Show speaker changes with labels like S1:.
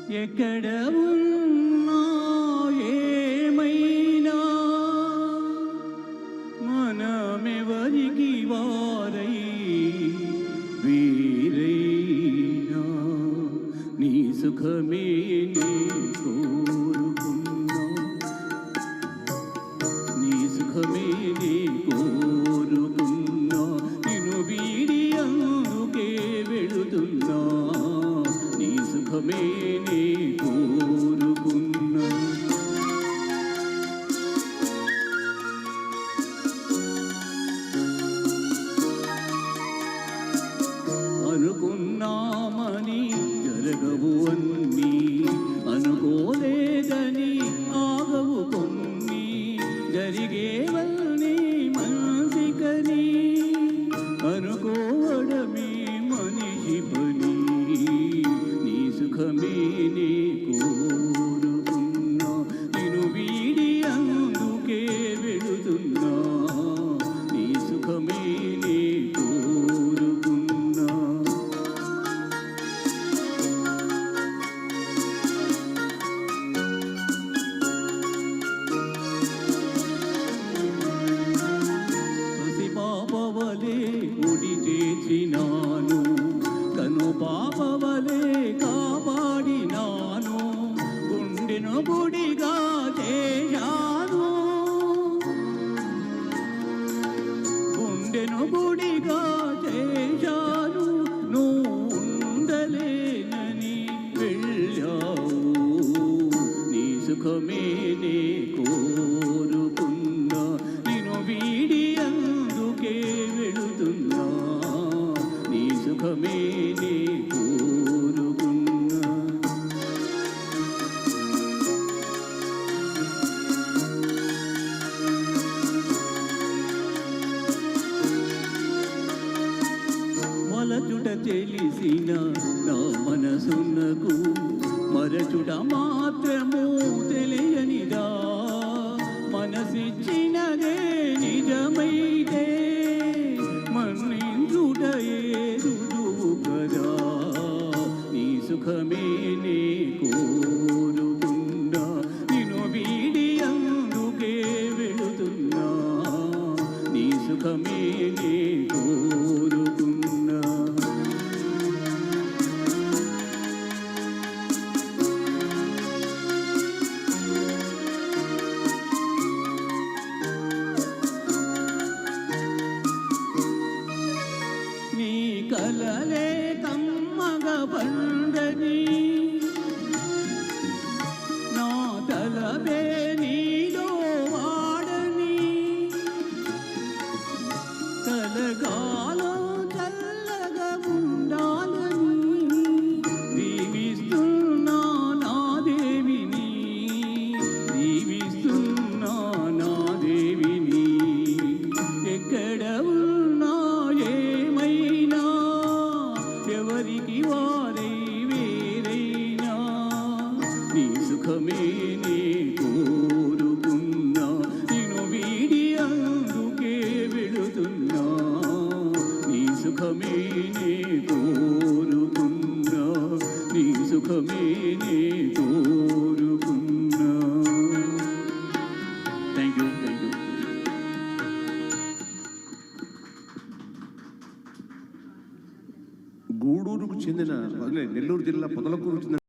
S1: ఎక్కడ ఉన్నా ఏమైనా మనమెవరికి వారై వీరైనా నీ సుఖమే నీ కోరుకున్నా, నీ సుఖమే నీ కోరుకున్నా, నిన్ను వీడి అందుకే వెళుతున్నా, నీ సుఖమే నీ కోరుకున్నా. అనుకున్నామని జరగవు అన్నీ, అనుకోలేదని ఆగవు కొన్ని, జరిగేవన్నీ మనసికని అనుకోవడమే మనిషి పని, నీ సుఖమే నీ కోరుకున్నా, నిన్ను వీడి అందుకే వెళుతున్నా, నీ సుఖమే నీ కోరుకున్నా. పాపవలే ఒడి చేసినాను, కను పాపవలే కాపాడినాను, గుండెను గుడిగా చేశాను, గుండెను గుడిగా చేశాను, నువ్వు ఉండలేనని వెళ్ళావు, నీ సుఖమే నే కోరుకున్నా, నిన్ను వీడి అందుకే వెళుతున్నా, నీ సుఖమే నే కోరుకున్నా. మలచుట తెలిసిన నా మనసునకు మరచుట మాత్రము తెలియనిదా, మనసిచ్చినదే నిజమైతే మన్నించుటయే రుజువు కదా, నీ సుఖమే నే కోరుతున్నా, నిన్ను వీడి అందుకే వెళుతున్నా, నీ సుఖమే నే కోరుతున్నా. నీ కలలే కమ్మగ పండని, నా తలవే నీలో వాడని, కలకాలం చల్లగా ఉండాలని దీవిస్తున్నా నా దేవిని, దీవిస్తున్నా నా దేవిని. ఎక్కడ ఉన్నా ఏమైనా ఎవరికి వారై వేరైనా, నీ సుఖమే నే కోరుకున్నా, నిన్ను వీడి అందుకే వెళుతున్నా, నీ సుఖమే నే కోరుకున్నా, నీ సుఖమే నే కోరుకున్నా. Thank you, thank you.
S2: గూడూరుకు చెందిన నెల్లూరు జిల్లా పొదలకూరుకు చెందిన